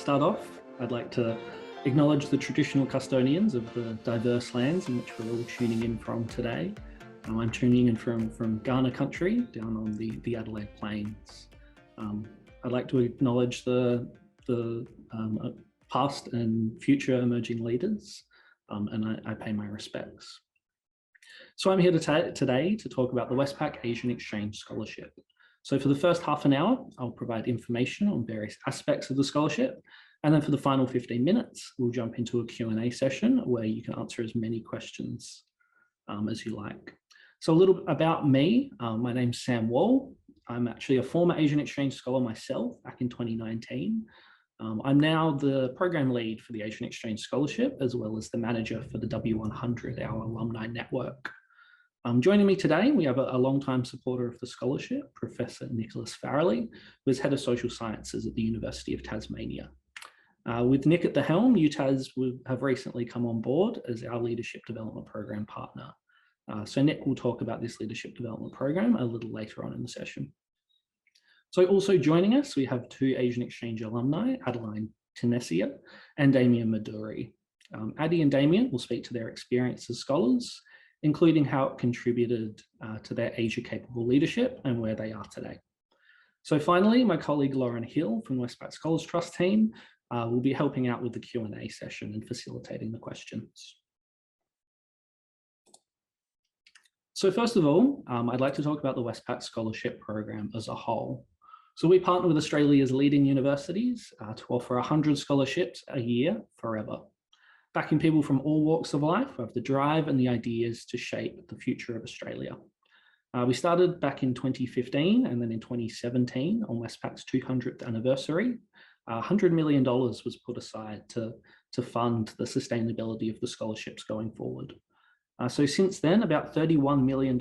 start off, I'd like to acknowledge the traditional custodians of the diverse lands in which we're all tuning in from today. I'm tuning in from Kaurna country down on the Adelaide Plains. I'd like to acknowledge the past and future emerging leaders, and I pay my respects. So I'm here today to talk about the Westpac Asian Exchange Scholarship. So for the first half an hour, I'll provide information on various aspects of the scholarship. And then for the final 15 minutes, we'll jump into a Q&A session where you can answer as many questions as you like. So a little about me. My name's Sam Wall. I'm actually a former Asian Exchange Scholar myself back in 2019. I'm now the program lead for the Asian Exchange Scholarship, as well as the manager for the W100, our alumni network. Joining me today, we have a long-time supporter of the scholarship, Professor Nicholas Farrelly, who is Head of Social Sciences at the University of Tasmania. With Nick at the helm, UTAS have recently come on board as our Leadership Development Program partner. So Nick will talk about this Leadership Development Program a little later on in the session. So also joining us, we have two Asian Exchange alumni, Adeline Tenesia and Damien Maduri. Addie and Damien will speak to their experience as scholars, including how it contributed to their Asia-capable leadership and where they are today. So finally, my colleague Lauren Hill from Westpac Scholars Trust team will be helping out with the Q&A session and facilitating the questions. So first of all, I'd like to talk about the Westpac Scholarship Program as a whole. So we partner with Australia's leading universities to offer 100 scholarships a year forever, backing people from all walks of life who have the drive and the ideas to shape the future of Australia. We started back in 2015 and then in 2017 on Westpac's 200th anniversary. $100 million was put aside to fund the sustainability of the scholarships going forward. So since then, about $31 million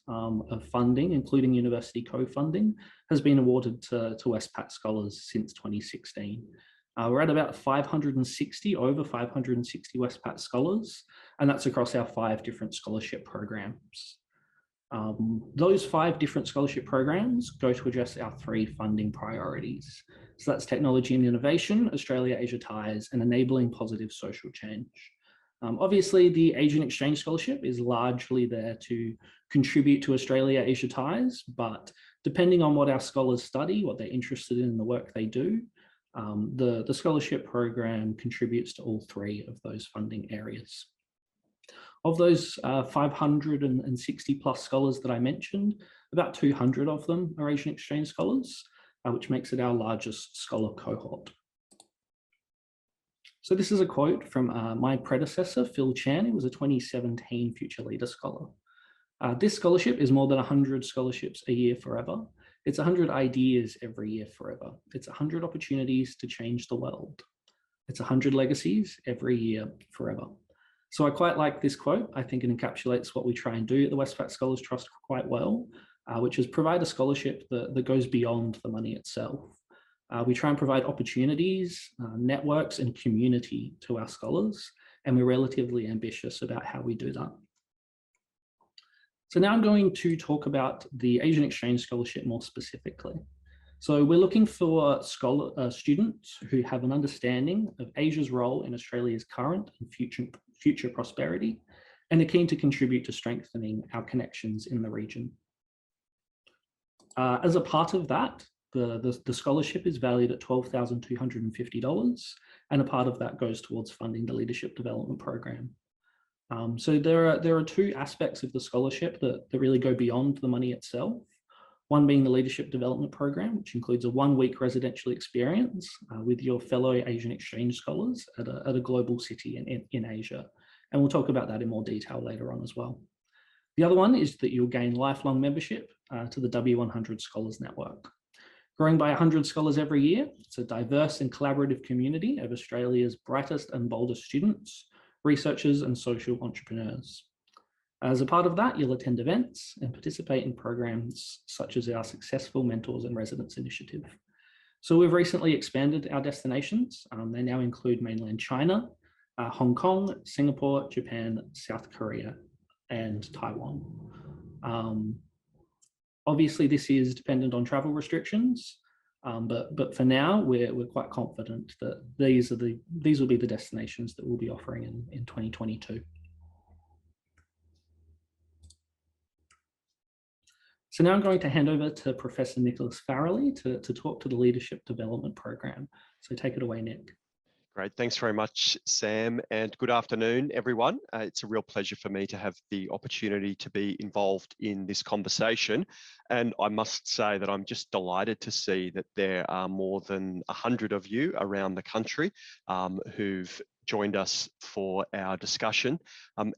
of funding, including university co-funding, has been awarded to Westpac scholars since 2016. We're at about over 560 Westpac scholars, and that's across our 5 different scholarship programs. Those 5 different scholarship programs go to address our 3 funding priorities. So that's technology and innovation, Australia-Asia ties, and enabling positive social change. Obviously, the Asian Exchange Scholarship is largely there to contribute to Australia-Asia ties, but depending on what our scholars study, what they're interested in, the work they do, the scholarship program contributes to all 3 of those funding areas. Of those 560 plus scholars that I mentioned, about 200 of them are Asian Exchange scholars, which makes it our largest scholar cohort. So this is a quote from my predecessor, Phil Chan, who was a 2017 Future Leader Scholar. This scholarship is more than 100 scholarships a year forever. It's 100 ideas every year forever. It's 100 opportunities to change the world. It's 100 legacies every year forever. So I quite like this quote. I think it encapsulates what we try and do at the Westpac Scholars Trust quite well, which is provide a scholarship that goes beyond the money itself. We try and provide opportunities, networks, and community to our scholars, and we're relatively ambitious about how we do that. So now I'm going to talk about the Asian Exchange Scholarship more specifically. So we're looking for students who have an understanding of Asia's role in Australia's current and future prosperity, and are keen to contribute to strengthening our connections in the region. As a part of that, the scholarship is valued at $12,250, and a part of that goes towards funding the Leadership Development Program. So there are 2 aspects of the scholarship that really go beyond the money itself. One being the Leadership Development Program, which includes a 1-week residential experience with your fellow Asian Exchange scholars at a global city in Asia. And we'll talk about that in more detail later on as well. The other one is that you'll gain lifelong membership to the W100 Scholars Network. Growing by 100 scholars every year, it's a diverse and collaborative community of Australia's brightest and boldest students, researchers, and social entrepreneurs. As a part of that, you'll attend events and participate in programs such as our Successful Mentors and Residents initiative. So we've recently expanded our destinations. They now include mainland China, Hong Kong, Singapore, Japan, South Korea, and Taiwan. Obviously, this is dependent on travel restrictions, But for now, we're quite confident that these will be the destinations that we'll be offering in 2022. So now I'm going to hand over to Professor Nicholas Farrelly to talk to the Leadership Development Program. So take it away, Nick. Great. Thanks very much, Sam, and good afternoon, everyone. It's a real pleasure for me to have the opportunity to be involved in this conversation. And I must say that I'm just delighted to see that there are more than 100 of you around the country who've joined us for our discussion.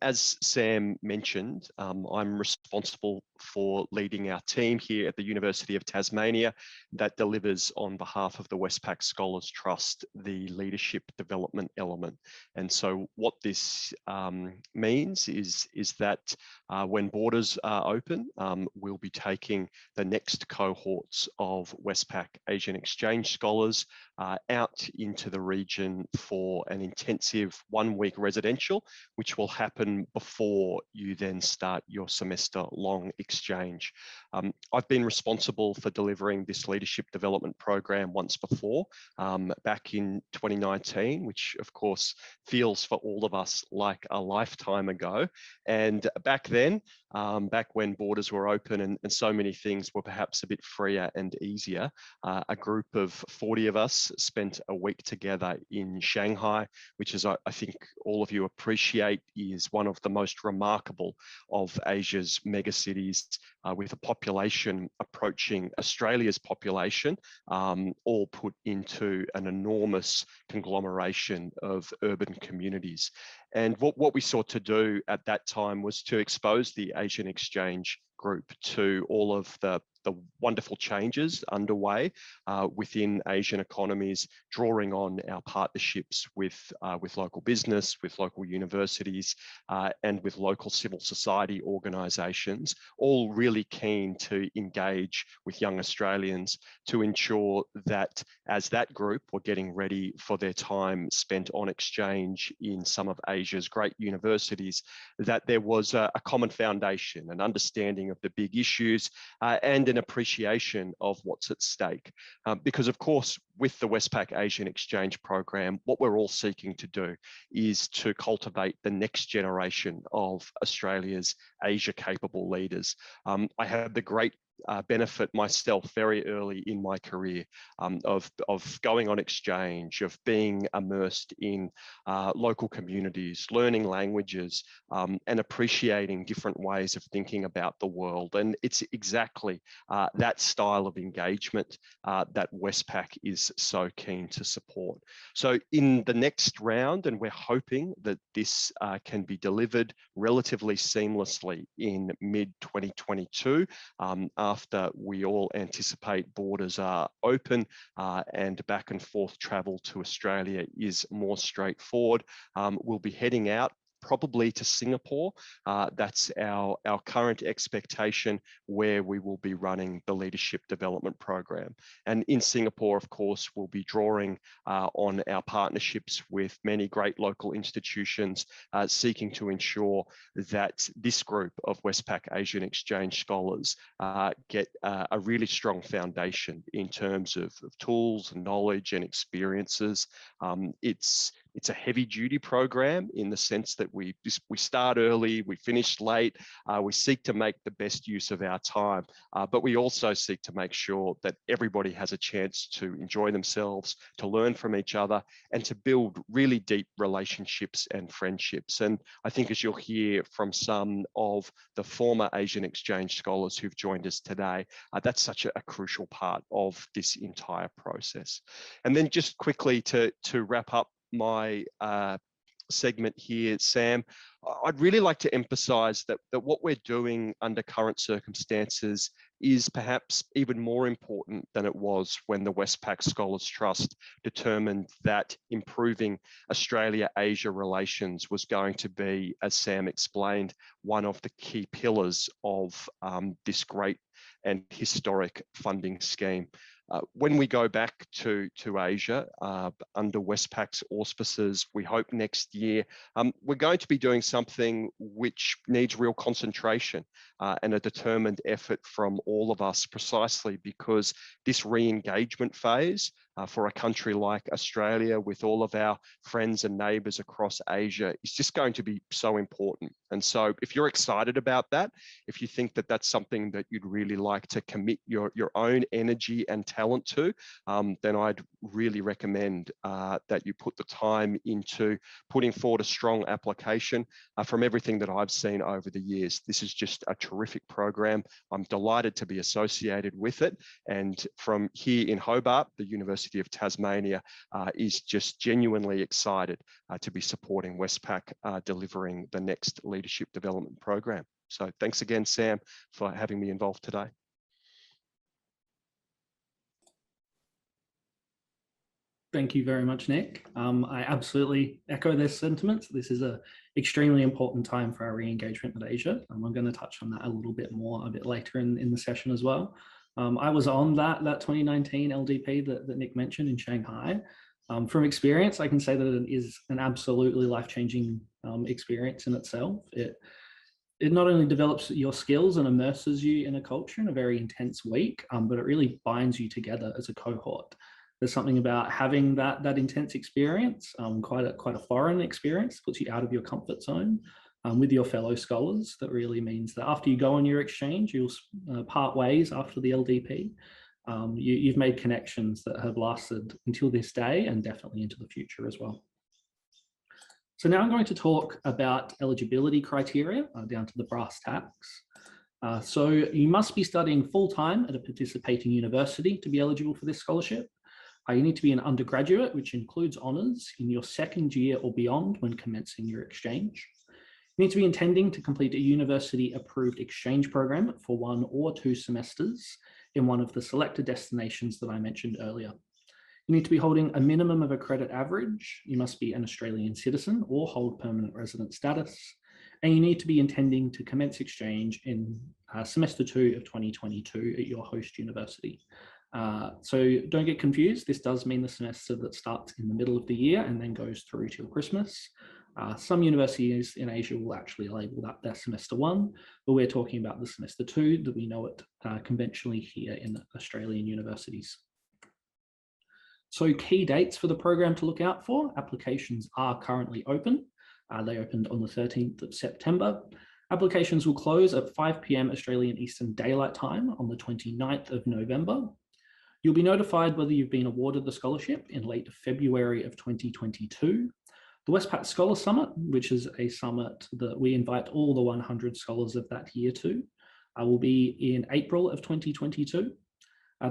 As Sam mentioned, I'm responsible for leading our team here at the University of Tasmania that delivers on behalf of the Westpac Scholars Trust the leadership development element. And so what this means is that when borders are open, we'll be taking the next cohorts of Westpac Asian Exchange Scholars out into the region for an intensive 1-week residential, which will happen before you then start your semester-long exchange. I've been responsible for delivering this leadership development program once before, back in 2019, which of course feels for all of us like a lifetime ago. And back then, back when borders were open and so many things were perhaps a bit freer and easier, a group of 40 of us spent a week together in Shanghai, which is, I think all of you appreciate, is one of the most remarkable of Asia's megacities, with a population approaching Australia's population, all put into an enormous conglomeration of urban communities. And what we sought to do at that time was to expose the Asian Exchange Group to all of the wonderful changes underway within Asian economies, drawing on our partnerships with local business, with local universities, and with local civil society organisations, all really keen to engage with young Australians to ensure that as that group were getting ready for their time spent on exchange in some of Asia's great universities, that there was a common foundation, an understanding of the big issues, and an appreciation of what's at stake. Because of course, with the Westpac Asian Exchange Program, what we're all seeking to do is to cultivate the next generation of Australia's Asia-capable leaders. I had the great benefit myself very early in my career of going on exchange, of being immersed in local communities, learning languages, and appreciating different ways of thinking about the world. And it's exactly that style of engagement that Westpac is so keen to support. So in the next round, and we're hoping that this can be delivered relatively seamlessly in mid-2022, after we all anticipate borders are open and back and forth travel to Australia is more straightforward. We'll be heading out probably to Singapore. That's our current expectation, where we will be running the Leadership Development Program. And in Singapore, of course, we'll be drawing on our partnerships with many great local institutions, seeking to ensure that this group of Westpac Asian Exchange Scholars get a really strong foundation in terms of tools, knowledge and experiences. It's a heavy duty program in the sense that we start early, we finish late, we seek to make the best use of our time, but we also seek to make sure that everybody has a chance to enjoy themselves, to learn from each other, and to build really deep relationships and friendships. And I think, as you'll hear from some of the former Asian Exchange Scholars who've joined us today, that's such a crucial part of this entire process. And then just quickly to wrap up my segment here, Sam, I'd really like to emphasize that what we're doing under current circumstances is perhaps even more important than it was when the Westpac Scholars Trust determined that improving Australia-Asia relations was going to be, as Sam explained, one of the key pillars of this great and historic funding scheme. When we go back to Asia under Westpac's auspices, we hope next year, we're going to be doing something which needs real concentration and a determined effort from all of us, precisely because this re-engagement phase for a country like Australia, with all of our friends and neighbours across Asia, is just going to be so important. And so if you're excited about that, if you think that that's something that you'd really like to commit your own energy and talent to, then I'd really recommend that you put the time into putting forward a strong application. From everything that I've seen over the years, this is just a terrific program. I'm delighted to be associated with it. And from here in Hobart, the University of Tasmania is just genuinely excited to be supporting Westpac delivering the next leadership development program. So thanks again, Sam, for having me involved today. Thank you very much, Nick. I absolutely echo their sentiments. This is an extremely important time for our re-engagement with Asia. I'm going to touch on that a little bit more a bit later in the session as well. I was on that 2019 LDP that Nick mentioned in Shanghai. From experience, I can say that it is an absolutely life-changing experience in itself. It not only develops your skills and immerses you in a culture in a very intense week, but it really binds you together as a cohort. There's something about having that intense experience, quite a foreign experience, puts you out of your comfort zone with your fellow scholars. That really means that after you go on your exchange, you'll part ways after the LDP. You've made connections that have lasted until this day and definitely into the future as well. So now I'm going to talk about eligibility criteria down to the brass tacks. So you must be studying full-time at a participating university to be eligible for this scholarship. You need to be an undergraduate, which includes honours, in your second year or beyond when commencing your exchange. You need to be intending to complete a university-approved exchange program for 1 or 2 semesters in one of the selected destinations that I mentioned earlier. You need to be holding a minimum of a credit average. You must be an Australian citizen or hold permanent resident status. And you need to be intending to commence exchange in semester 2 of 2022 at your host university. So don't get confused. This does mean the semester that starts in the middle of the year and then goes through till Christmas. Some universities in Asia will actually label that their semester 1, but we're talking about the semester 2 that we know it conventionally here in Australian universities. So key dates for the program to look out for: applications are currently open. They opened on the 13th of September. Applications will close at 5 p.m. Australian Eastern Daylight Time on the 29th of November. You'll be notified whether you've been awarded the scholarship in late February of 2022. The Westpac Scholar Summit, which is a summit that we invite all the 100 scholars of that year to, will be in April of 2022.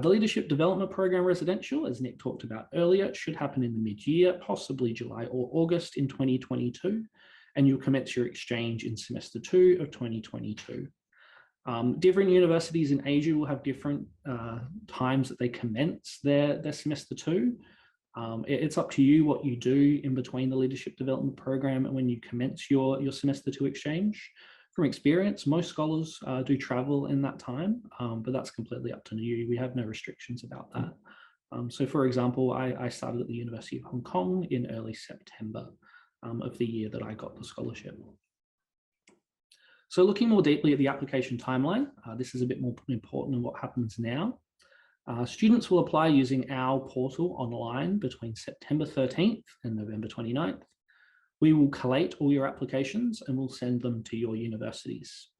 The Leadership Development Program Residential, as Nick talked about earlier, should happen in the mid-year, possibly July or August in 2022, and you'll commence your exchange in semester 2 of 2022. Different universities in Asia will have different times that they commence their semester 2. It's up to you what you do in between the Leadership Development Program and when you commence your semester 2 exchange. From experience, most scholars do travel in that time, but that's completely up to you. We have no restrictions about that. So for example, I started at the University of Hong Kong in early September of the year that I got the scholarship. So looking more deeply at the application timeline, this is a bit more important than what happens now. Students will apply using our portal online between September 13th and November 29th. We will collate all your applications and we'll send them to your universities.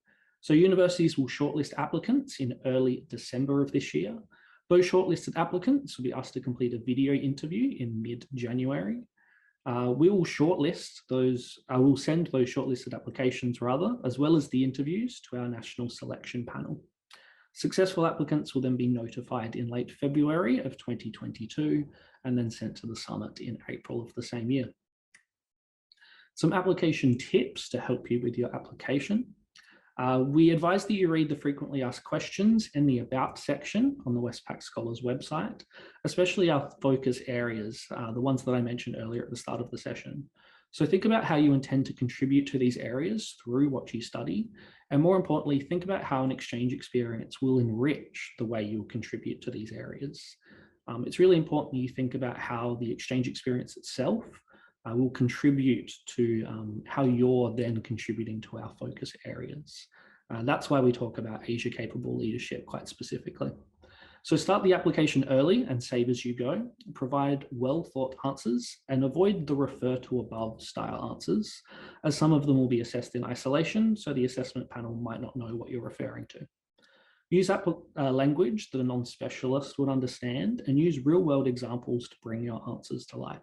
So universities will shortlist applicants in early December of this year. Those shortlisted applicants will be asked to complete a video interview in mid-January. We will shortlist those, we'll send those shortlisted applications rather, as well as the interviews to our national selection panel. Successful applicants will then be notified in late February of 2022 and then sent to the summit in April of the same year. Some application tips to help you with your application. We advise that you read the frequently asked questions in the About section on the Westpac Scholars website, especially our focus areas, the ones that I mentioned earlier at the start of the session. So think about how you intend to contribute to these areas through what you study. And more importantly, think about how an exchange experience will enrich the way you'll contribute to these areas. It's really important that you think about how the exchange experience itself will contribute to how you're then contributing to our focus areas. That's why we talk about Asia capable leadership quite specifically. So start the application early and save as you go. Provide well thought answers and avoid the refer to above style answers, as some of them will be assessed in isolation, so the assessment panel might not know what you're referring to. Use language that a non-specialist would understand and use real world examples to bring your answers to life.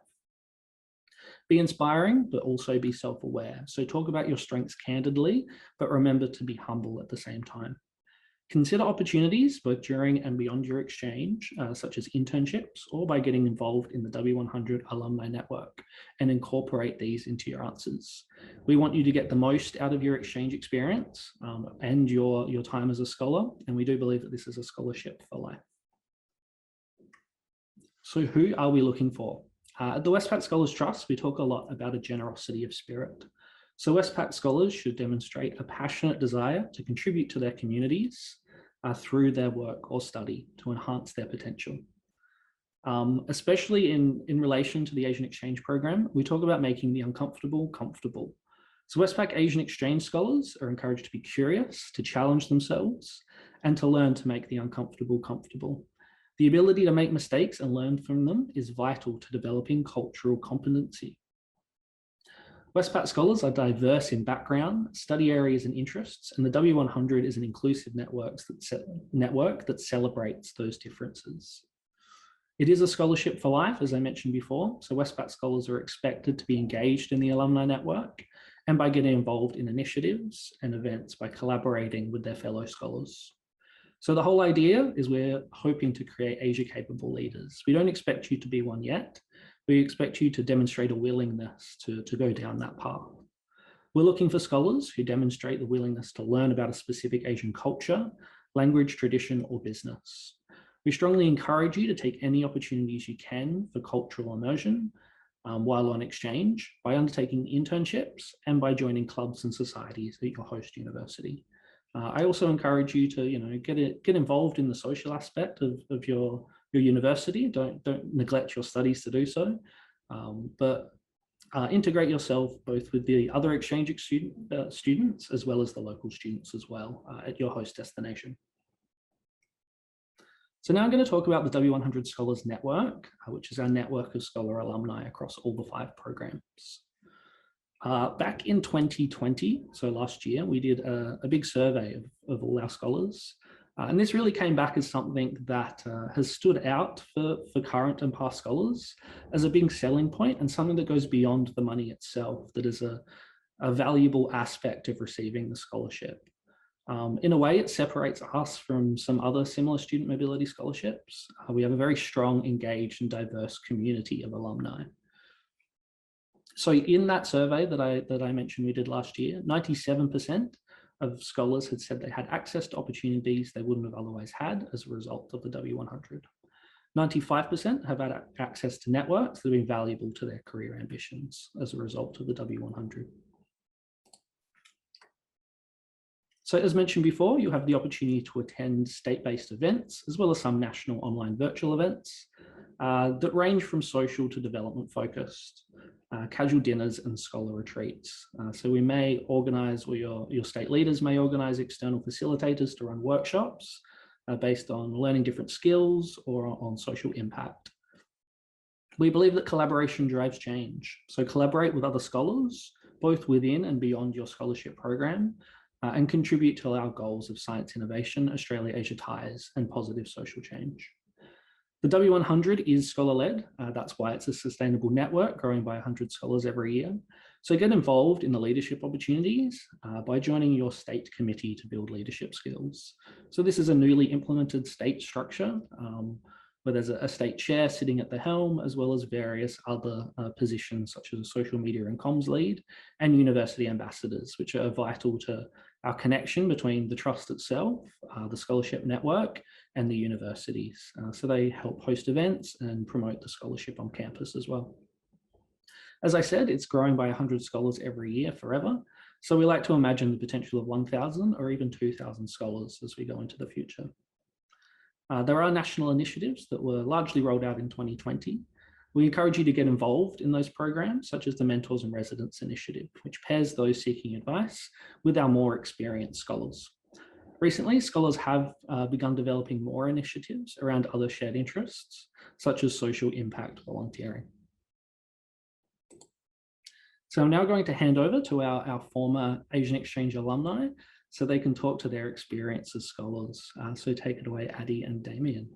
Be inspiring, but also be self-aware. So talk about your strengths candidly, but remember to be humble at the same time. Consider opportunities both during and beyond your exchange, such as internships, or by getting involved in the W100 alumni network, and incorporate these into your answers. We want you to get the most out of your exchange experience and your time as a scholar, and we do believe that this is a scholarship for life. So who are we looking for? At the Westpac Scholars Trust, we talk a lot about a generosity of spirit. So Westpac scholars should demonstrate a passionate desire to contribute to their communities through their work or study to enhance their potential. Especially in relation to the Asian Exchange Program, we talk about making the uncomfortable comfortable. So Westpac Asian Exchange scholars are encouraged to be curious, to challenge themselves, and to learn to make the uncomfortable comfortable. The ability to make mistakes and learn from them is vital to developing cultural competency. Westpac scholars are diverse in background, study areas and interests, and the W100 is an inclusive network that celebrates those differences. It is a scholarship for life, as I mentioned before, so Westpac scholars are expected to be engaged in the alumni network and by getting involved in initiatives and events by collaborating with their fellow scholars. So the whole idea is we're hoping to create Asia-capable leaders. We don't expect you to be one yet. We expect you to demonstrate a willingness to go down that path. We're looking for scholars who demonstrate the willingness to learn about a specific Asian culture, language, tradition, or business. We strongly encourage you to take any opportunities you can for cultural immersion while on exchange by undertaking internships and by joining clubs and societies at your host university. I also encourage you to, get involved in the social aspect of your university. Don't neglect your studies to do so, but integrate yourself both with the other exchange students as well as the local students as well at your host destination. So now I'm going to talk about the W100 Scholars Network, which is our network of scholar alumni across all the 5 programs. Back in 2020, so last year, we did a big survey of all our scholars. And this really came back as something that has stood out for current and past scholars as a big selling point and something that goes beyond the money itself, that is a valuable aspect of receiving the scholarship. In a way, it separates us from some other similar student mobility scholarships. We have a very strong, engaged and diverse community of alumni. So in that survey that I mentioned we did last year, 97% of scholars had said they had access to opportunities they wouldn't have otherwise had as a result of the W100. 95% have had access to networks that have been valuable to their career ambitions as a result of the W100. So as mentioned before, you have the opportunity to attend state-based events, as well as some national online virtual events that range from social to development focused, casual dinners and scholar retreats. So we may organize, or your state leaders may organize external facilitators to run workshops based on learning different skills or on social impact. We believe that collaboration drives change. So collaborate with other scholars, both within and beyond your scholarship program, and contribute to our goals of science innovation, Australia-Asia ties, and positive social change. The W100 is scholar-led. That's why it's a sustainable network growing by 100 scholars every year. So get involved in the leadership opportunities by joining your state committee to build leadership skills. So this is a newly implemented state structure where there's a state chair sitting at the helm, as well as various other positions such as a social media and comms lead and university ambassadors, which are vital to our connection between the trust itself, the scholarship network, and the universities. So they help host events and promote the scholarship on campus as well. As I said, it's growing by 100 scholars every year forever. So we like to imagine the potential of 1,000 or even 2,000 scholars as we go into the future. There are national initiatives that were largely rolled out in 2020. We encourage you to get involved in those programs, such as the Mentors and Residents Initiative, which pairs those seeking advice with our more experienced scholars. Recently, scholars have begun developing more initiatives around other shared interests, such as social impact volunteering. So I'm now going to hand over to our former Asian Exchange alumni so they can talk to their experience as scholars. So take it away, Addie and Damien.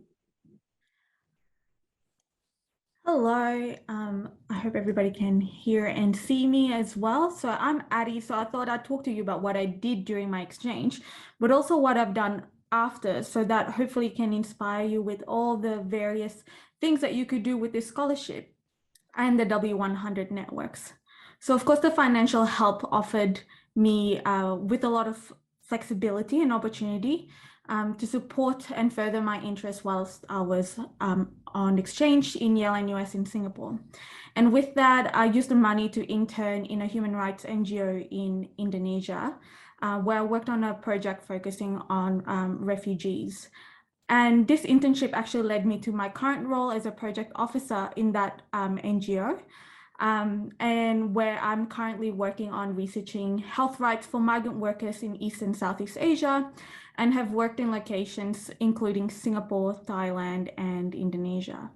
Hello, I hope everybody can hear and see me as well. So I'm Addie, so I thought I'd talk to you about what I did during my exchange, but also what I've done after, so that hopefully can inspire you with all the various things that you could do with this scholarship and the W100 networks. So of course, the financial help offered me with a lot of flexibility and opportunity to support and further my interest whilst I was on exchange in Yale and US in Singapore. And with that, I used the money to intern in a human rights NGO in Indonesia, where I worked on a project focusing on refugees. And this internship actually led me to my current role as a project officer in that NGO. And where I'm currently working on researching health rights for migrant workers in East and Southeast Asia, and have worked in locations including Singapore, Thailand, and Indonesia.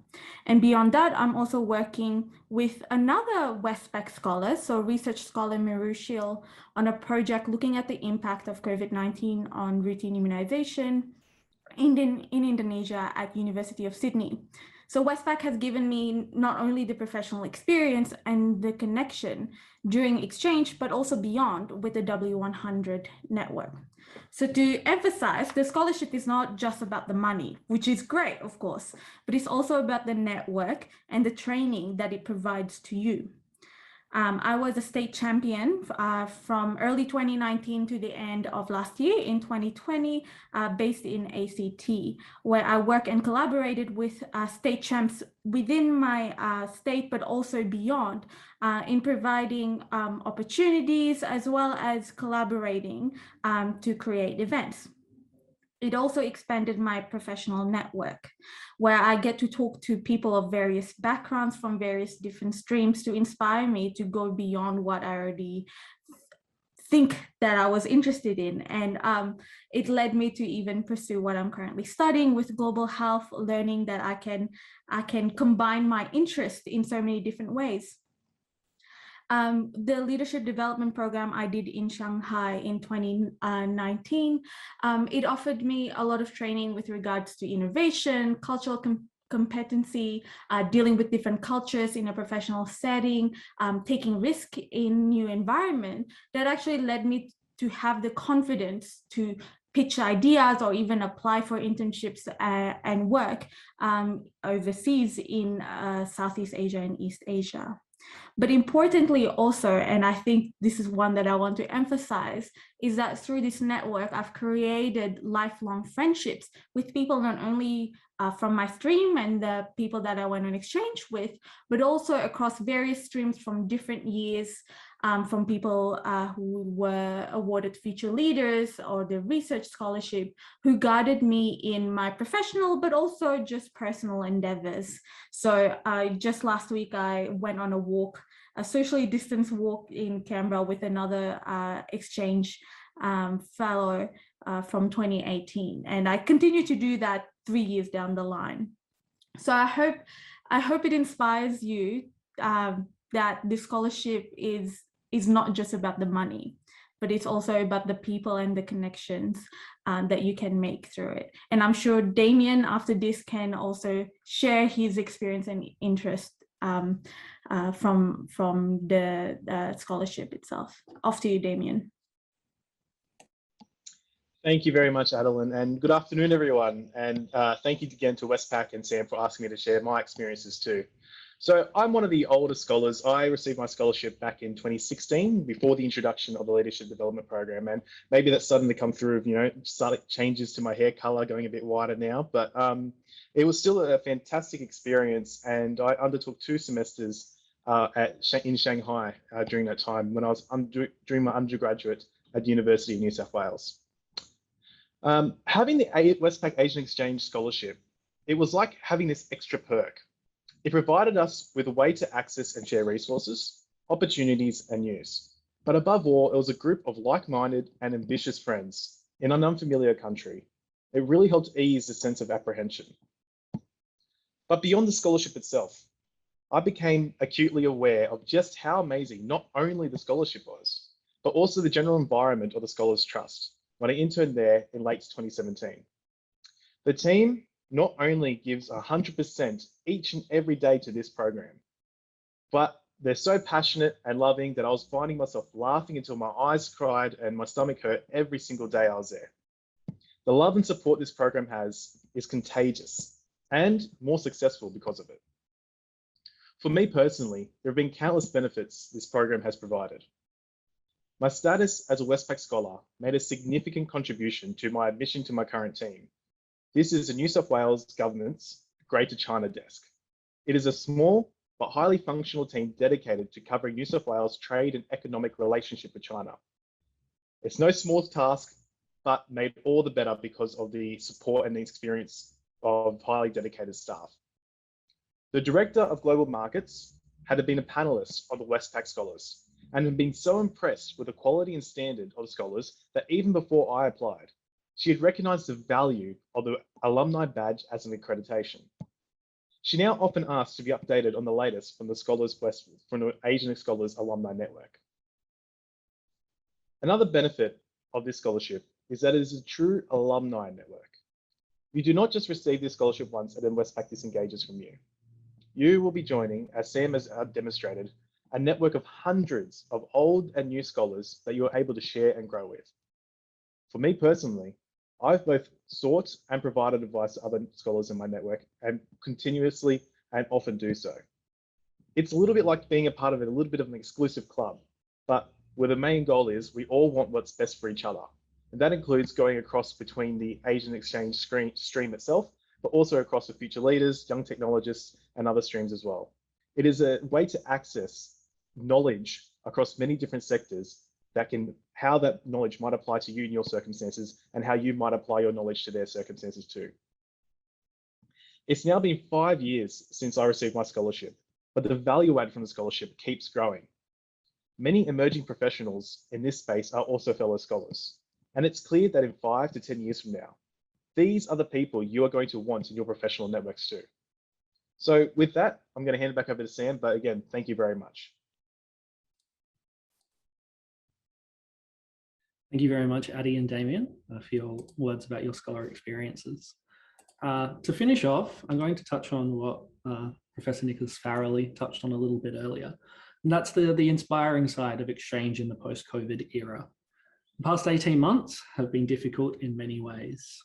And beyond that, I'm also working with another Westpac scholar, so research scholar Miru Shil, on a project looking at the impact of COVID-19 on routine immunization in Indonesia at University of Sydney. So Westpac has given me not only the professional experience and the connection during exchange, but also beyond with the W100 network. So to emphasize, the scholarship is not just about the money, which is great, of course, but it's also about the network and the training that it provides to you. I was a state champion from early 2019 to the end of last year in 2020, based in ACT, where I worked and collaborated with state champs within my state, but also beyond, in providing opportunities as well as collaborating to create events. It also expanded my professional network, where I get to talk to people of various backgrounds from various different streams to inspire me to go beyond what I already think that I was interested in. And it led me to even pursue what I'm currently studying with global health, learning that I can combine my interest in so many different ways. The leadership development program I did in Shanghai in 2019, it offered me a lot of training with regards to innovation, cultural competency, dealing with different cultures in a professional setting, taking risk in new environment, that actually led me to have the confidence to pitch ideas or even apply for internships and work overseas in Southeast Asia and East Asia. But importantly also, and I think this is one that I want to emphasize, is that through this network, I've created lifelong friendships with people not only from my stream and the people that I went on exchange with, but also across various streams from different years, from people who were awarded Future Leaders or the research scholarship, who guided me in my professional, but also just personal endeavors. So just last week, I went on a walk, a socially distanced walk in Canberra with another exchange fellow from 2018. And I continue to do that 3 years down the line. So I hope it inspires you that the scholarship is not just about the money, but it's also about the people and the connections that you can make through it. And I'm sure Damien after this can also share his experience and interest from the scholarship itself. Off to you, Damien. Thank you very much, Adeline, and good afternoon, everyone. And thank you again to Westpac and Sam for asking me to share my experiences too. So I'm one of the older scholars. I received my scholarship back in 2016, before the introduction of the Leadership Development Program. And maybe that's starting to come through, slight changes to my hair color, going a bit whiter now. But it was still a fantastic experience. And I undertook 2 semesters in Shanghai during that time when I was doing my undergraduate at the University of New South Wales. Having the Westpac Asian Exchange Scholarship, it was like having this extra perk. It provided us with a way to access and share resources, opportunities, and news. But above all, it was a group of like-minded and ambitious friends in an unfamiliar country. It really helped ease the sense of apprehension. But beyond the scholarship itself, I became acutely aware of just how amazing not only the scholarship was, but also the general environment of the Scholars Trust when I interned there in late 2017. The team not only gives 100% each and every day to this program, but they're so passionate and loving that I was finding myself laughing until my eyes cried and my stomach hurt every single day I was there. The love and support this program has is contagious and more successful because of it. For me personally, there have been countless benefits this program has provided. My status as a Westpac scholar made a significant contribution to my admission to my current team. This is the New South Wales Government's Greater China Desk. It is a small but highly functional team dedicated to covering New South Wales' trade and economic relationship with China. It's no small task, but made all the better because of the support and the experience of highly dedicated staff. The Director of Global Markets had been a panelist of the Westpac Scholars and had been so impressed with the quality and standard of the scholars that even before I applied, she had recognized the value of the alumni badge as an accreditation. She now often asks to be updated on the latest from the Asian Scholars Alumni Network. Another benefit of this scholarship is that it is a true alumni network. You do not just receive this scholarship once and then Westpac disengages from you. You will be joining, as Sam has demonstrated, a network of hundreds of old and new scholars that you are able to share and grow with. For me personally, I've both sought and provided advice to other scholars in my network and continuously and often do so. It's a little bit like being a part of a little bit of an exclusive club, but where the main goal is we all want what's best for each other. And that includes going across between the Asian Exchange stream itself, but also across the future leaders, young technologists, and other streams as well. It is a way to access knowledge across many different sectors how that knowledge might apply to you in your circumstances and how you might apply your knowledge to their circumstances too. It's now been 5 years since I received my scholarship, but the value add from the scholarship keeps growing. Many emerging professionals in this space are also fellow scholars, and it's clear that in 5 to 10 years from now, these are the people you are going to want in your professional networks too. So with that, I'm going to hand it back over to Sam, but again, thank you very much. Thank you very much, Addy and Damien, for your words about your scholar experiences. To finish off, I'm going to touch on what Professor Nicholas Farrelly touched on a little bit earlier, and that's the inspiring side of exchange in the post-COVID era. The past 18 months have been difficult in many ways.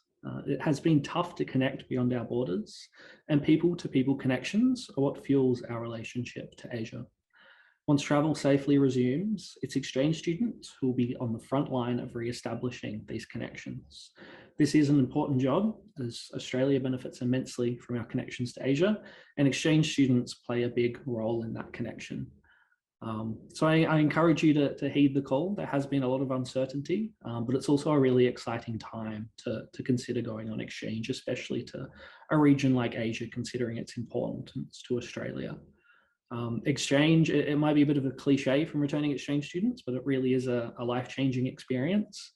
It has been tough to connect beyond our borders, and people-to-people connections are what fuels our relationship to Asia. Once travel safely resumes, it's exchange students who will be on the front line of re-establishing these connections. This is an important job as Australia benefits immensely from our connections to Asia, and exchange students play a big role in that connection. So I encourage you to heed the call. There has been a lot of uncertainty, but it's also a really exciting time to consider going on exchange, especially to a region like Asia, considering its importance to Australia. Exchange, it might be a bit of a cliche from returning exchange students, but it really is a life-changing experience.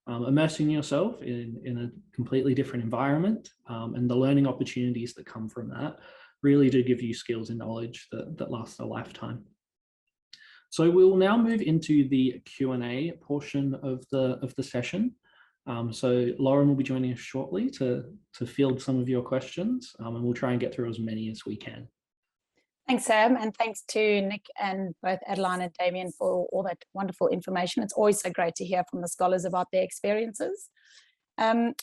Immersing yourself in a completely different environment and the learning opportunities that come from that really do give you skills and knowledge that last a lifetime. So we'll now move into the Q&A portion of the session. So Lauren will be joining us shortly to field some of your questions, and we'll try and get through as many as we can. Thanks, Sam, and thanks to Nick and both Adeline and Damien for all that wonderful information. It's always so great to hear from the scholars about their experiences.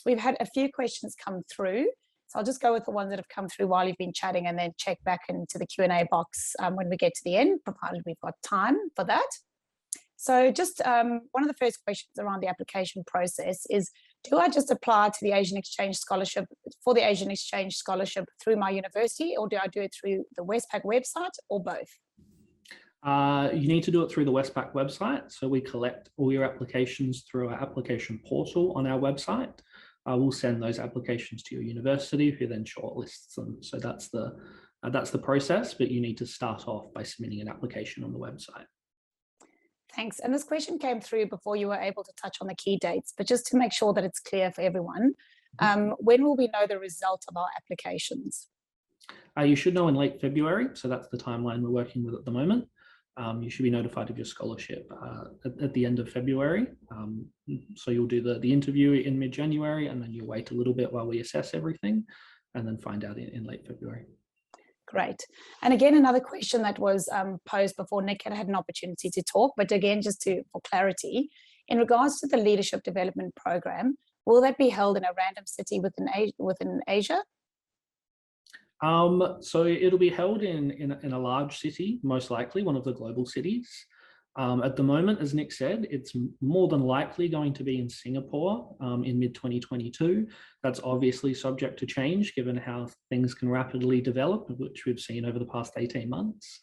We've had a few questions come through, so I'll just go with the ones that have come through while you've been chatting and then check back into the Q&A box when we get to the end, provided we've got time for that. So just one of the first questions around the application process is, do I just apply to the Asian Exchange Scholarship for the Asian Exchange Scholarship through my university, or do I do it through the Westpac website, or both? You need to do it through the Westpac website. So we collect all your applications through our application portal on our website. We'll send those applications to your university, who then shortlists them. So that's the process, but you need to start off by submitting an application on the website. Thanks. And this question came through before you were able to touch on the key dates, but just to make sure that it's clear for everyone, when will we know the result of our applications? You should know in late February. So that's the timeline we're working with at the moment. You should be notified of your scholarship at the end of February. So you'll do the interview in mid-January, and then you'll wait a little bit while we assess everything, and then find out in late February. Great. And again, another question that was posed before Nick had an opportunity to talk, but again, just for clarity, in regards to the Leadership Development Program, will that be held in a random city within Asia? So it'll be held in a large city, most likely one of the global cities. At the moment, as Nick said, it's more than likely going to be in Singapore in mid-2022. That's obviously subject to change given how things can rapidly develop, which we've seen over the past 18 months.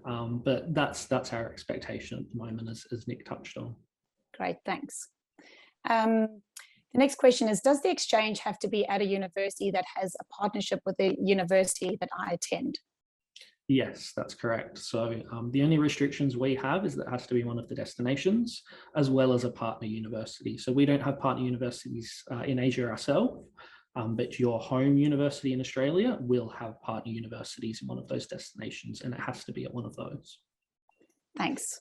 But that's our expectation at the moment, as Nick touched on. Great, thanks. The next question is, does the exchange have to be at a university that has a partnership with the university that I attend? Yes, that's correct. So the only restrictions we have is that it has to be one of the destinations, as well as a partner university. So we don't have partner universities in Asia ourselves, but your home university in Australia will have partner universities in one of those destinations, and it has to be at one of those. Thanks.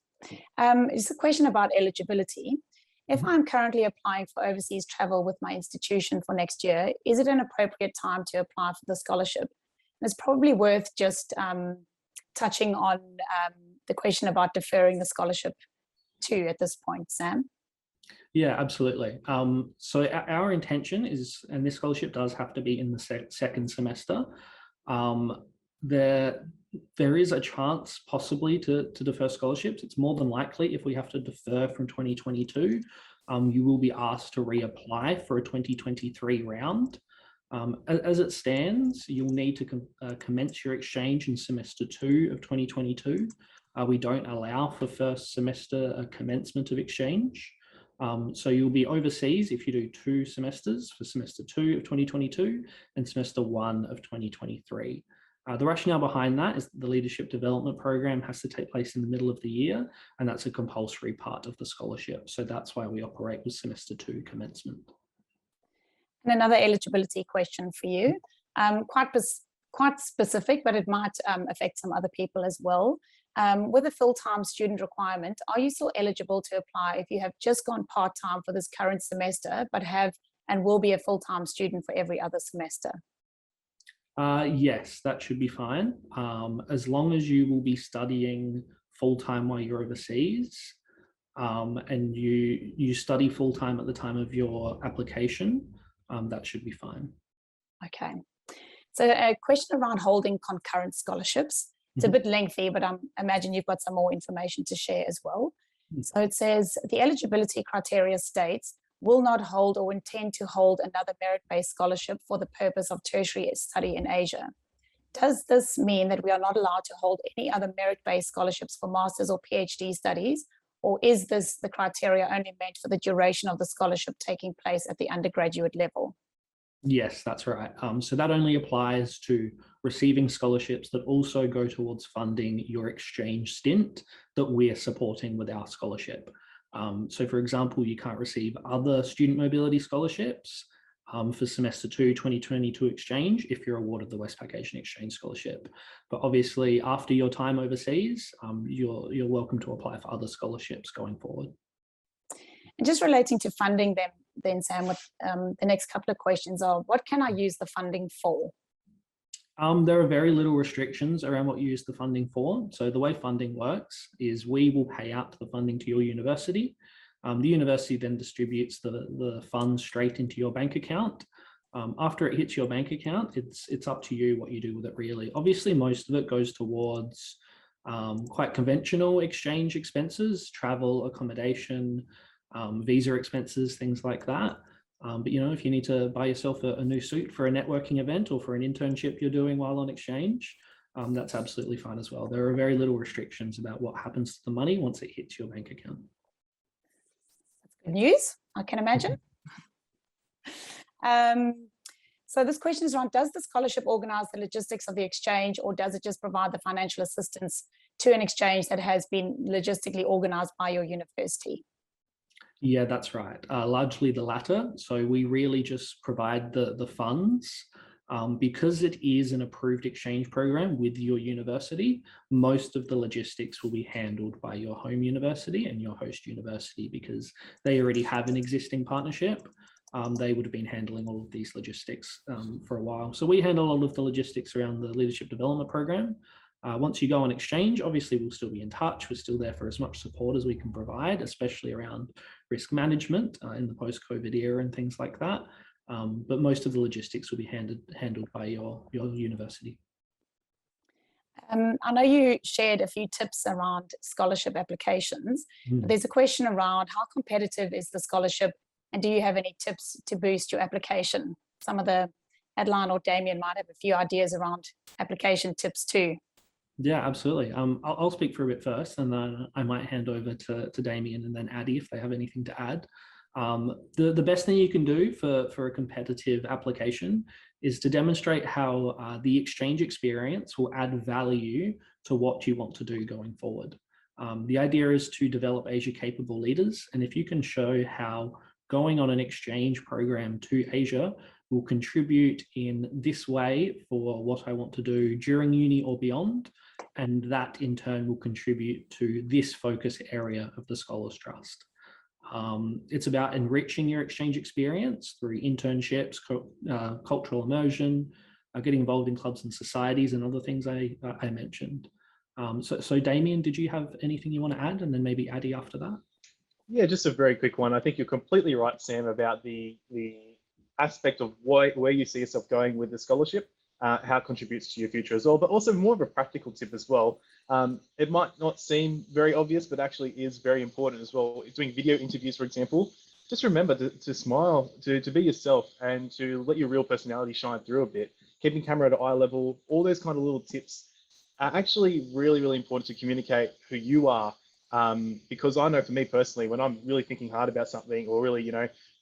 It's a question about eligibility. If I'm currently applying for overseas travel with my institution for next year, is it an appropriate time to apply for the scholarship? And it's probably worth just touching on the question about deferring the scholarship too at this point, Sam. Yeah, absolutely. So our intention is, and this scholarship does have to be in the second semester, there is a chance possibly to defer scholarships. It's more than likely if we have to defer from 2022, you will be asked to reapply for a 2023 round. As it stands, you'll need to commence your exchange in semester 2 of 2022. We don't allow for first semester commencement of exchange. So you'll be overseas if you do 2 semesters for semester 2 of 2022 and semester 1 of 2023. The rationale behind that is that the Leadership Development Program has to take place in the middle of the year, and that's a compulsory part of the scholarship. So that's why we operate with semester 2 commencement. And another eligibility question for you, quite specific, but it might affect some other people as well. With a full-time student requirement, are you still eligible to apply if you have just gone part-time for this current semester, but have and will be a full-time student for every other semester? Yes, that should be fine. As long as you will be studying full-time while you're overseas, and you study full-time at the time of your application, that should be fine. Okay. So a question around holding concurrent scholarships. It's a bit lengthy, but I imagine you've got some more information to share as well. So it says the eligibility criteria states will not hold or intend to hold another merit-based scholarship for the purpose of tertiary study in Asia. Does this mean that we are not allowed to hold any other merit-based scholarships for master's or PhD studies? Or is this the criteria only meant for the duration of the scholarship taking place at the undergraduate level? Yes, that's right. So that only applies to receiving scholarships that also go towards funding your exchange stint that we're supporting with our scholarship. So for example, you can't receive other student mobility scholarships for semester 2 2022 exchange if you're awarded the Westpac Asian Exchange Scholarship. But obviously after your time overseas, you're welcome to apply for other scholarships going forward. And just relating to funding then Sam, what the next couple of questions are, what can I use the funding for? There are very little restrictions around what you use the funding for. So the way funding works is we will pay out the funding to your university. The university then distributes the funds straight into your bank account. After it hits your bank account, it's up to you what you do with it really. Obviously, most of it goes towards quite conventional exchange expenses, travel, accommodation, visa expenses, things like that. But if you need to buy yourself a new suit for a networking event or for an internship you're doing while on exchange, that's absolutely fine as well. There are very little restrictions about what happens to the money once it hits your bank account. Good news, I can imagine. So this question is around, does the scholarship organize the logistics of the exchange, or does it just provide the financial assistance to an exchange that has been logistically organized by your university? Yeah, that's right. Largely the latter. So we really just provide the funds. Because it is an approved exchange program with your university, most of the logistics will be handled by your home university and your host university, because they already have an existing partnership. They would have been handling all of these logistics for a while. So we handle all of the logistics around the leadership development program. Once you go on exchange, obviously we'll still be in touch. We're still there for as much support as we can provide, especially around risk management in the post-COVID era and things like that. But most of the logistics will be handled by your university. I know you shared a few tips around scholarship applications. But there's a question around how competitive is the scholarship, and do you have any tips to boost your application? Some of the Adeline or Damien might have a few ideas around application tips too. Yeah, absolutely. I'll speak for a bit first, and then I might hand over to Damien and then Addie if they have anything to add. The best thing you can do for a competitive application is to demonstrate how the exchange experience will add value to what you want to do going forward. The idea is to develop Asia capable leaders, and if you can show how going on an exchange program to Asia will contribute in this way for what I want to do during uni or beyond, and that in turn will contribute to this focus area of the Scholars Trust. It's about enriching your exchange experience through internships, cultural immersion, getting involved in clubs and societies, and other things I mentioned. So Damien, did you have anything you want to add? And then maybe Addie after that? Yeah, just a very quick one. I think you're completely right, Sam, about the aspect of where you see yourself going with the scholarship, how it contributes to your future as well, but also more of a practical tip as well. It might not seem very obvious, but actually is very important as well. Doing video interviews, for example, just remember to smile, to be yourself, and to let your real personality shine through a bit. Keeping camera at eye level, all those kind of little tips are actually really, really important to communicate who you are. Because I know for me personally, when I'm really thinking hard about something or really,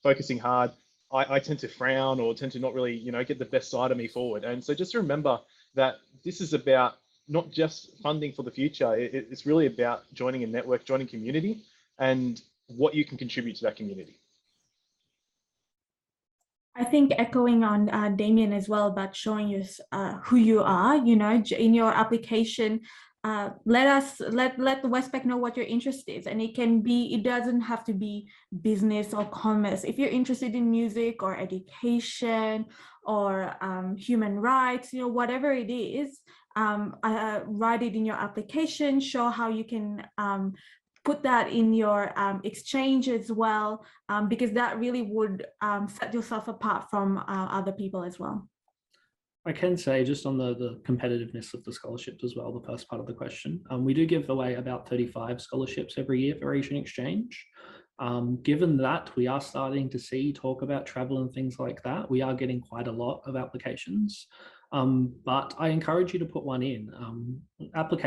focusing hard, I tend to frown or tend to not really, get the best side of me forward. And so just remember that this is about not just funding for the future. It's really about joining a network, joining community, and what you can contribute to that community. I think echoing on Damien as well about showing you who you are, in your application. Let the Westpac know what your interest is, and it doesn't have to be business or commerce. If you're interested in music or education or human rights, whatever it is, write it in your application, show how you can put that in your exchange as well, because that really would set yourself apart from other people as well. I can say, just on the competitiveness of the scholarships as well, the first part of the question, we do give away about 35 scholarships every year for Asian Exchange. Given that we are starting to see talk about travel and things like that, we are getting quite a lot of applications. But I encourage you to put one in.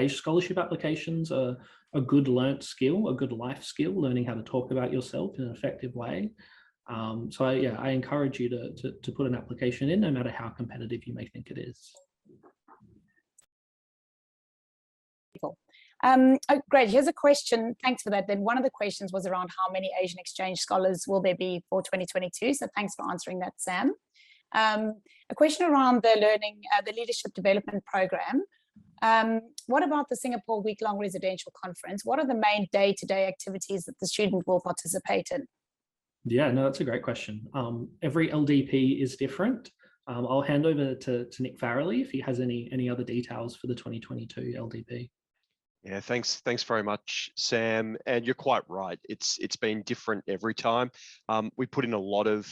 Scholarship applications are a good learnt skill, a good life skill, learning how to talk about yourself in an effective way. So I encourage you to put an application in, no matter how competitive you may think it is. Oh, great. Here's a question. Thanks for that. Then one of the questions was around how many Asian Exchange scholars will there be for 2022? So thanks for answering that, Sam. A question around the Leadership Development Program. What about the Singapore week-long residential conference? What are the main day-to-day activities that the student will participate in? Yeah, no, that's a great question. Every LDP is different. I'll hand over to Nick Farrelly if he has any other details for the 2022 LDP. Yeah, thanks very much, Sam. And you're quite right. It's been different every time. We put in a lot of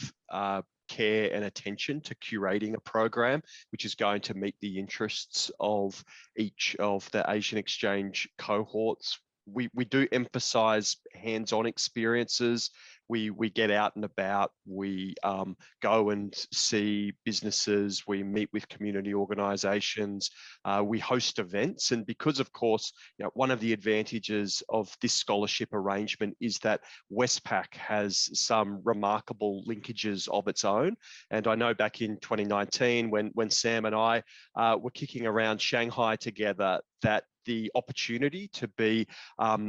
care and attention to curating a program which is going to meet the interests of each of the Asian Exchange cohorts we do emphasize hands-on experiences. We get out and about, we go and see businesses, we meet with community organisations, we host events. And because, of course, one of the advantages of this scholarship arrangement is that Westpac has some remarkable linkages of its own. And I know back in 2019, when Sam and I were kicking around Shanghai together, that the opportunity to be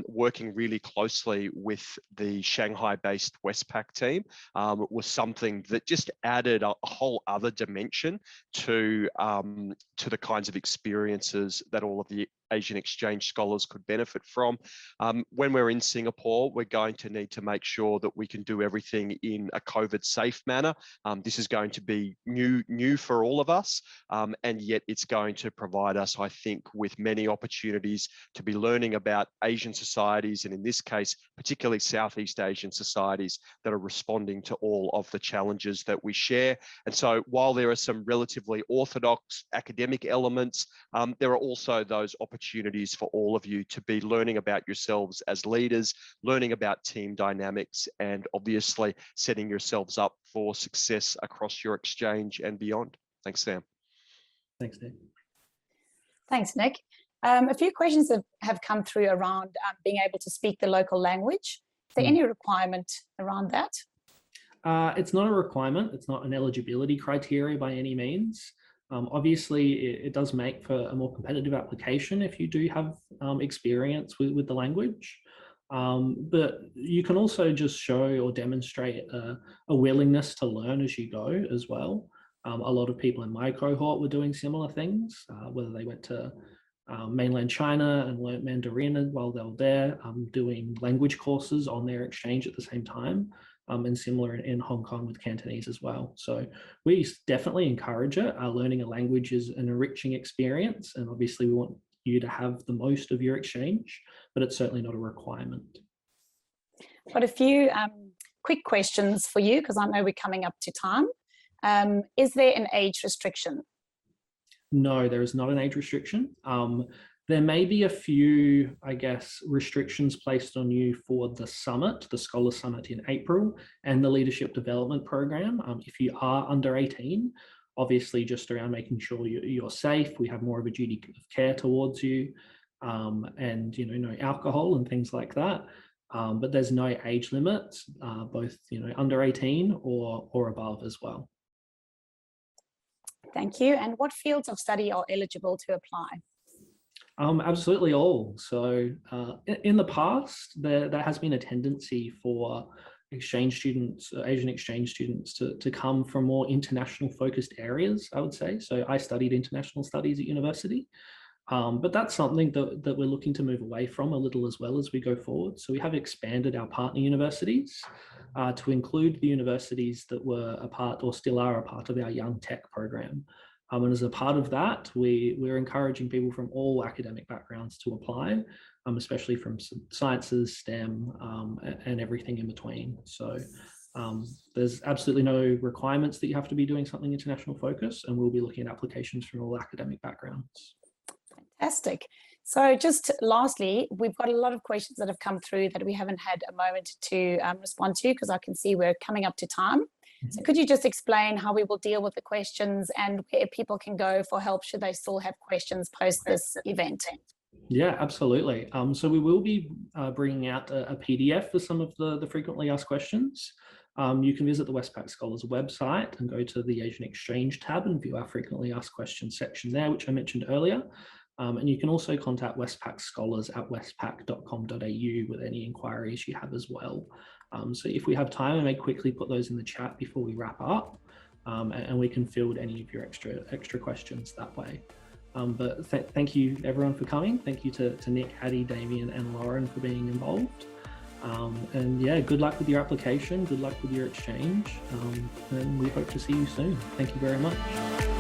working really closely with the Shanghai-based Westpac team was something that just added a whole other dimension to the kinds of experiences that all of the Asian exchange scholars could benefit from. When we're in Singapore, we're going to need to make sure that we can do everything in a COVID-safe manner. This is going to be new for all of us, and yet it's going to provide us, I think, with many opportunities to be learning about Asian societies, and in this case, particularly Southeast Asian societies that are responding to all of the challenges that we share. And so while there are some relatively orthodox academic elements, there are also those opportunities for all of you to be learning about yourselves as leaders, learning about team dynamics, and obviously setting yourselves up for success across your exchange and beyond. Thanks, Sam. Thanks, Nick. Thanks, Nick. A few questions have come through around being able to speak the local language. Is there any requirement around that? It's not a requirement. It's not an eligibility criteria by any means. Obviously, it does make for a more competitive application if you do have experience with the language. But you can also just show or demonstrate a willingness to learn as you go as well. A lot of people in my cohort were doing similar things, whether they went to mainland China and learnt Mandarin while they were there, doing language courses on their exchange at the same time. And similar in Hong Kong with Cantonese as well. So we definitely encourage it. Learning a language is an enriching experience, and obviously we want you to have the most of your exchange, but it's certainly not a requirement. Got a few quick questions for you, because I know we're coming up to time. Is there an age restriction? No, there is not an age restriction. There may be a few, I guess, restrictions placed on you for the summit, the Scholar Summit in April, and the Leadership Development Program. If you are under 18, obviously just around making sure you're safe, we have more of a duty of care towards you, and no alcohol and things like that. But there's no age limit, both under 18 or above as well. Thank you. And what fields of study are eligible to apply? Absolutely all. So in the past, there has been a tendency for exchange students, Asian exchange students, to come from more international focused areas, I would say. So I studied international studies at university, but that's something that we're looking to move away from a little as well as we go forward. So we have expanded our partner universities to include the universities that were a part or still are a part of our Young Tech program. And as a part of that, we're encouraging people from all academic backgrounds to apply, especially from sciences, STEM, and everything in between. So there's absolutely no requirements that you have to be doing something international focus, and we'll be looking at applications from all academic backgrounds. Fantastic. So just lastly, we've got a lot of questions that have come through that we haven't had a moment to respond to, because I can see we're coming up to time. So could you just explain how we will deal with the questions and where people can go for help should they still have questions post this event? Yeah, absolutely. So we will be bringing out a PDF for some of the frequently asked questions. You can visit the Westpac Scholars website and go to the Asian Exchange tab and view our frequently asked questions section there, which I mentioned earlier. And you can also contact Westpac Scholars at westpac.com.au with any inquiries you have as well. So if we have time, I may quickly put those in the chat before we wrap up, and we can field any of your extra questions that way. But thank you everyone for coming. Thank you to Nick, Addie, Damien, and Lauren for being involved. And yeah, good luck with your application. Good luck with your exchange. And we hope to see you soon. Thank you very much.